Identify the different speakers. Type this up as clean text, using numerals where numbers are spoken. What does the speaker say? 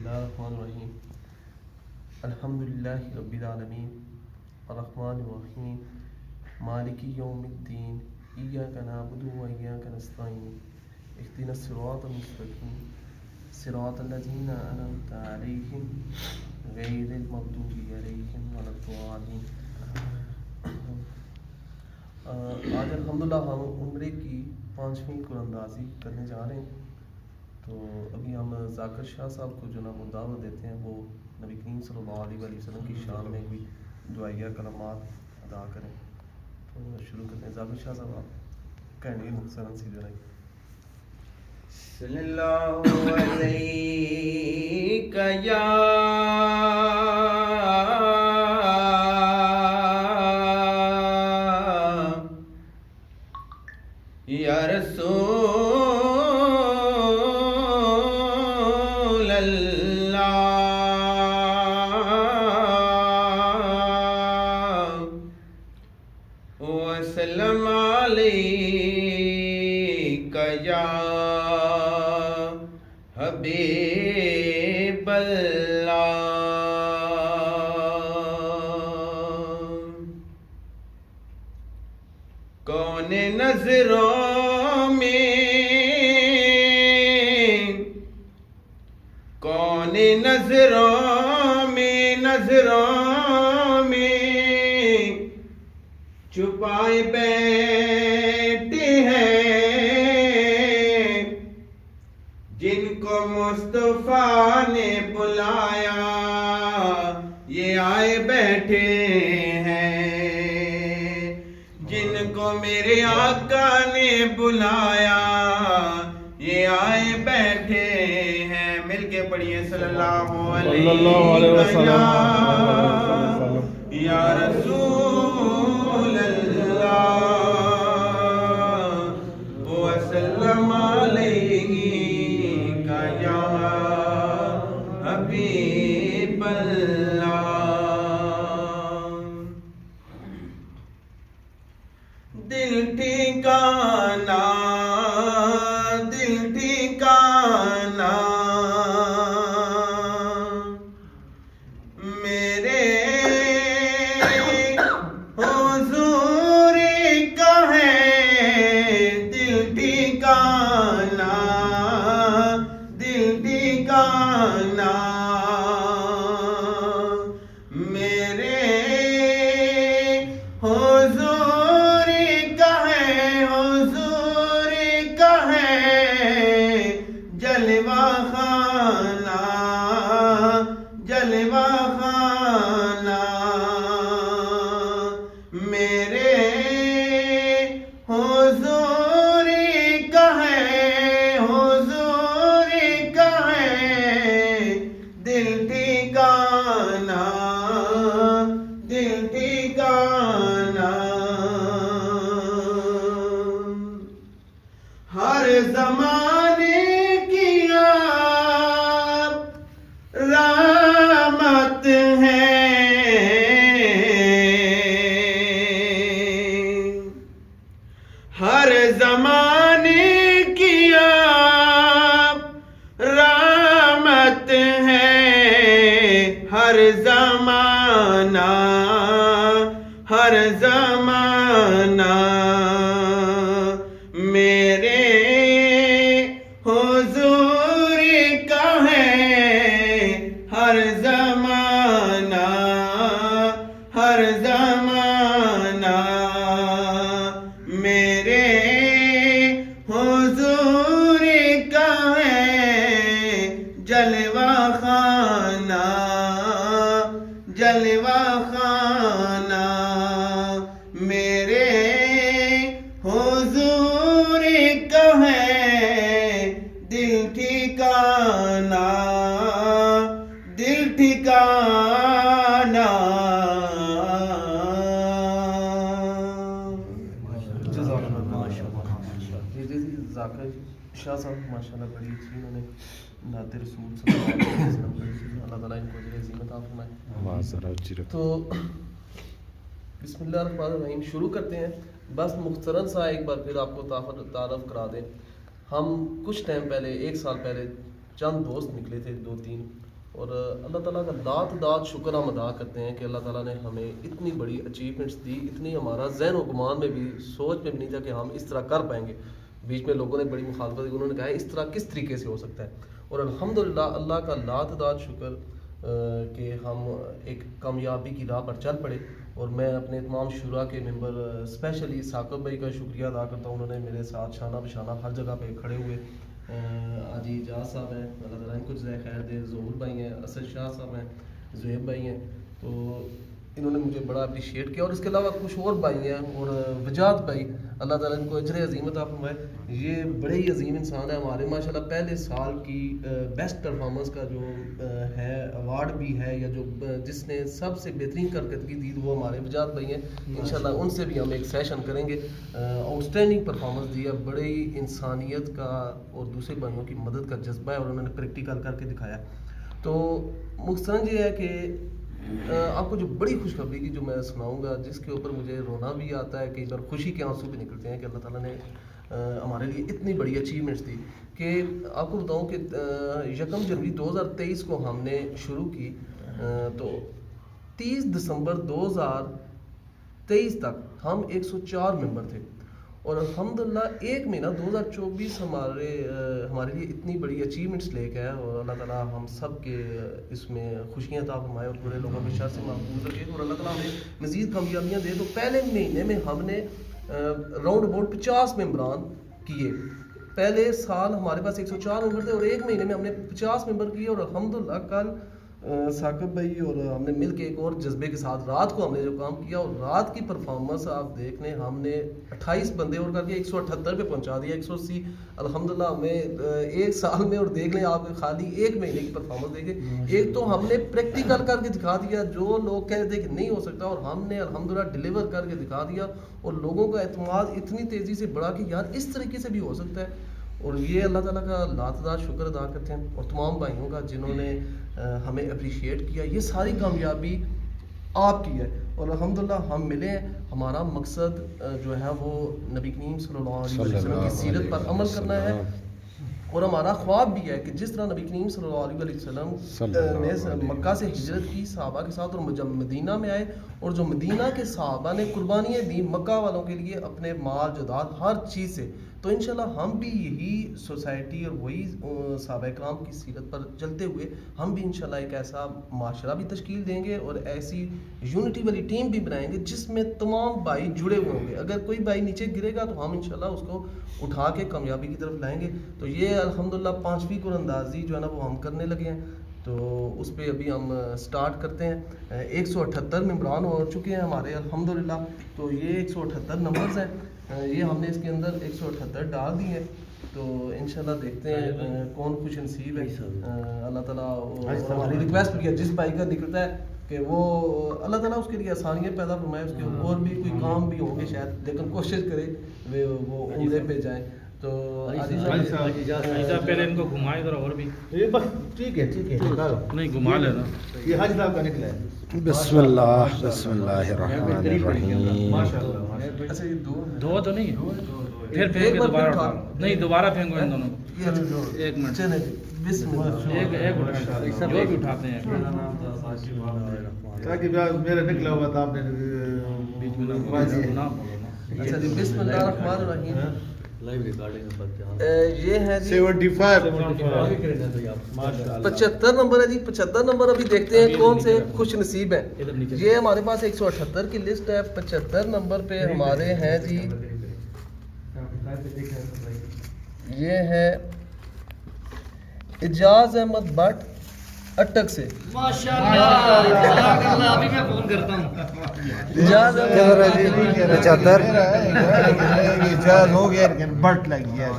Speaker 1: اللہ الرحمن الرحیم الحمدللہ رب العالمین الرحمن الرحیم مالک یوم الدین ایاک نعبد و ایاک نستعین اهدنا الصراط المستقیم صراط الذین انعمت علیہم غیر المغضوب علیہم ولا الضالین۔ آج الحمدللہ ہم عمرے کی 5ویں قراندازی کرنے جا رہے ہیں۔ تو ابھی ہم ذاکر شاہ صاحب کو جو نا وہ دعوت دیتے ہیں وہ نبی کریم صلی اللہ علیہ وسلم کی شان میں کوئی دعائیہ کلمات ادا کریں۔ تو شروع کرتے ہیں۔ ذاکر شاہ صاحب آپ کہنے مختصراً سی جو ہے
Speaker 2: صلی اللہ علیہ یا رسول اللہ وسلم علیک یا حبیب اللہ۔ کون نظروں میں کون نظروں میں چھپائے بیٹھے ہیں، جن کو مصطفیٰ نے بلایا یہ آئے بیٹھے ہیں، جن کو میرے آقا نے بلایا یہ آئے بیٹھے ہیں۔ مل کے پڑھیے صلی اللہ علیہ وسلم یا رسول اللہ وسلم علیہ یا حبیب اللہ۔ دل ٹھکانا میرے حضور کا ہے، دل ٹھکانا میرے حضور کا ہے جلوہ خانہ میرے حضور کا ہے دل ٹھکانا ہر زمانے کی آپ رحمت ہے، ہر زمانے کی آپ رحمت ہے، ہر زمانہ میرے حضور کا ہے، ہر زمانہ میرے حضور کا ہے جلوہ خانہ میرے حضور کا ہے دل ٹھکانا
Speaker 1: ذاکر شاہ صاحب ماشاءاللہ بڑی اچھی انہوں نے نعت رسول صلی اللہ علیہ وسلم پڑھی تھی۔ اللہ تعالیٰ ان کو اجر عظیم عطا فرمائے۔ تو بسم اللہ الرحمن الرحیم شروع کرتے ہیں۔ بس مختصراً سا ایک بار پھر آپ کو تعارف کرا دیں۔ ہم کچھ ٹائم پہلے 1 سال پہلے چند دوست نکلے تھے 2-3، اور اللہ تعالیٰ کا داد شکر ہم ادا کرتے ہیں کہ اللہ تعالیٰ نے ہمیں اتنی بڑی اچیومنٹس دی، اتنی ہمارا ذہن و گمان میں بھی سوچ میں بھی نہیں تھا کہ ہم اس طرح کر پائیں گے. بیچ میں لوگوں نے بڑی مخالفت کی، انہوں نے کہا ہے اس طرح کس طریقے سے ہو سکتا ہے. اور الحمدللہ اللہ کا داد شکر کہ ہم ایک کامیابی کی راہ پر چل پڑے. اور میں اپنے تمام شورا کے ممبر اسپیشلی ثاقب بھائی کا شکریہ ادا کرتا ہوں، انہوں نے میرے ساتھ شانہ بشانہ ہر جگہ پہ کھڑے ہوئے. آجی جاز صاحب ہیں، اللہ تعالیٰ ان کو جزائے خیر دے، ظہور بھائی ہیں، اسد شاہ صاحب ہیں، زہیب بھائی ہیں، تو انہوں نے مجھے بڑا اپریشیٹ کیا. اور اس کے علاوہ کچھ اور بھائی ہیں، اور وجاد بھائی، اللہ تعالیٰ ان کو اجر عظیم عطا فرمائے. یہ بڑے ہی عظیم انسان ہیں ہمارے، ماشاءاللہ پہلے سال کی بیسٹ پرفارمنس کا جو ہے ایوارڈ بھی ہے، یا جو جس نے سب سے بہترین کارکردگی دی وہ ہمارے وجاد بھائی ہیں. انشاءاللہ ان سے بھی ہم ایک سیشن کریں گے. آؤٹ اسٹینڈنگ پرفارمنس دی ہے، بڑے ہی انسانیت کا اور دوسرے بھائیوں کی مدد کا جذبہ ہے، اور انہوں نے پریکٹیکل کر کے دکھایا. تو مختصراً یہ ہے کہ آپ کو جو بڑی خوشخبری کی جو میں سناؤں گا، جس کے اوپر مجھے رونا بھی آتا ہے، کئی بار خوشی کے آنسو بھی نکلتے ہیں کہ اللہ تعالیٰ نے ہمارے لیے اتنی بڑی اچیومنٹس دی. کہ آپ کو بتاؤں کہ 1 جنوری 2023 کو ہم نے شروع کی، تو 30 دسمبر 2023 تک ہم 104 ممبر تھے. اور الحمدللہ ایک مہینہ 2024 ہمارے لیے اتنی بڑی اچیومنٹس لے کے آیا. اور اللہ تعالیٰ ہم سب کے اس میں خوشیاں عطا فرمائے اور برے لوگوں کے شر سے محفوظ رکھے، اور اللہ تعالیٰ ہمیں مزید کامیابیاں دے. تو پہلے مہینے میں ہم نے راؤنڈ اباؤٹ 50 ممبران کیے. پہلے سال ہمارے پاس 104 ممبر تھے، اور ایک مہینے میں ہم نے 50 ممبر کیے. اور الحمدللہ کل ثاقب بھائی اور ہم نے مل کے ایک اور جذبے کے ساتھ رات کو ہم نے جو کام کیا، اور رات کی پرفارمنس آپ دیکھ لیں، ہم نے 28 بندے اور کر کے 178 پہ پہنچا دیا، 180 الحمدللہ ہمیں ایک سال میں. اور دیکھ لیں آپ خالی ایک مہینے کی پرفارمنس دیکھیں، ایک تو ہم نے پریکٹیکل کر کے دکھا دیا جو لوگ کہہ رہے تھے کہ نہیں ہو سکتا، اور ہم نے الحمدللہ ڈیلیور کر کے دکھا دیا. اور لوگوں کا اعتماد اتنی تیزی سے بڑھا کہ یار اس طریقے سے بھی ہو سکتا ہے. اور یہ اللہ تعالیٰ کا لاتعداد شکر ادا کرتے ہیں، اور تمام بھائیوں کا جنہوں نے ہمیں اپریشیٹ کیا. یہ ساری کامیابی آپ کی ہے، اور الحمدللہ ہم ملے ہیں. ہمارا مقصد جو ہے وہ نبی کریم صلی اللہ علیہ وسلم کی سیرت پر عمل کرنا ہے. اور ہمارا خواب بھی ہے کہ جس طرح نبی کریم صلی اللہ علیہ وسلم نے مکہ سے ہجرت کی صحابہ کے ساتھ، اور جب مدینہ میں آئے، اور جو مدینہ کے صحابہ نے قربانیاں دی مکہ والوں کے لیے، اپنے مال جائیداد ہر چیز سے، تو انشاءاللہ ہم بھی یہی سوسائٹی اور وہی صحابہ کرام کی سیرت پر چلتے ہوئے ہم بھی انشاءاللہ ایک ایسا معاشرہ بھی تشکیل دیں گے، اور ایسی یونٹی والی ٹیم بھی بنائیں گے جس میں تمام بھائی جڑے ہوئے ہوں گے. اگر کوئی بھائی نیچے گرے گا تو ہم انشاءاللہ اس کو اٹھا کے کامیابی کی طرف لائیں گے. تو یہ الحمدللہ 5ویں قرآن اندازی جو ہے نا وہ ہم کرنے لگے ہیں. تو اس پہ ابھی ہم سٹارٹ کرتے ہیں. 178 ممبران ہو چکے ہیں ہمارے الحمدللہ. تو یہ 178 نمبرز ہیں، یہ ہم نے اس کے اندر 178 ڈال دی ہیں. تو انشاءاللہ دیکھتے ہیں کون خوش نصیب ہے. اللہ تعالیٰ ہماری ریکویسٹ کیا جس بھائی کا نکلتا ہے کہ وہ اللہ تعالیٰ اس کے لیے آسانیاں پیدا فرمائے، اس کے اور بھی کوئی کام بھی ہوں گے شاید، لیکن کوشش کرے وہ عمرے پہ جائیں. تو
Speaker 3: پہلے ان کو گھمائے ذرا اور بھی.
Speaker 4: ٹھیک ہے
Speaker 3: نہیں گھما لینا.
Speaker 4: یہ حاج صاحب کا نکلا ہے.
Speaker 5: بسم اللہ الرحمن الرحیم.
Speaker 1: اچھا یہ
Speaker 3: دو تو نہیں پھر پھینک کے دوبارہ اٹھا. نہیں دوبارہ پھینکو ان دونوں کو. ایک منٹ
Speaker 1: بسم اللہ.
Speaker 3: ایک اٹھا جو بھی اٹھاتے ہیں
Speaker 4: تاکہ میرا نکلا ہوا تھا، آپ نے
Speaker 3: بیچ میں نہ بولو نا.
Speaker 1: اچھا جی بسم اللہ الرحمن الرحیم.
Speaker 6: لائیو ریکارڈنگ
Speaker 1: یہ ہے جی
Speaker 4: 75
Speaker 1: 75 نمبر ہے جی. 75 نمبر ابھی دیکھتے ہیں کون سے خوش نصیب ہیں. یہ ہمارے پاس 178 کی لسٹ ہے. 75 نمبر پہ ہمارے ہیں جی، یہ ہے اجاز احمد بٹ اٹک سے.
Speaker 6: ابھی میں فون کرتا ہوں.
Speaker 1: اجاز احمد
Speaker 4: 75 ہو گیا، بٹ لگ گیا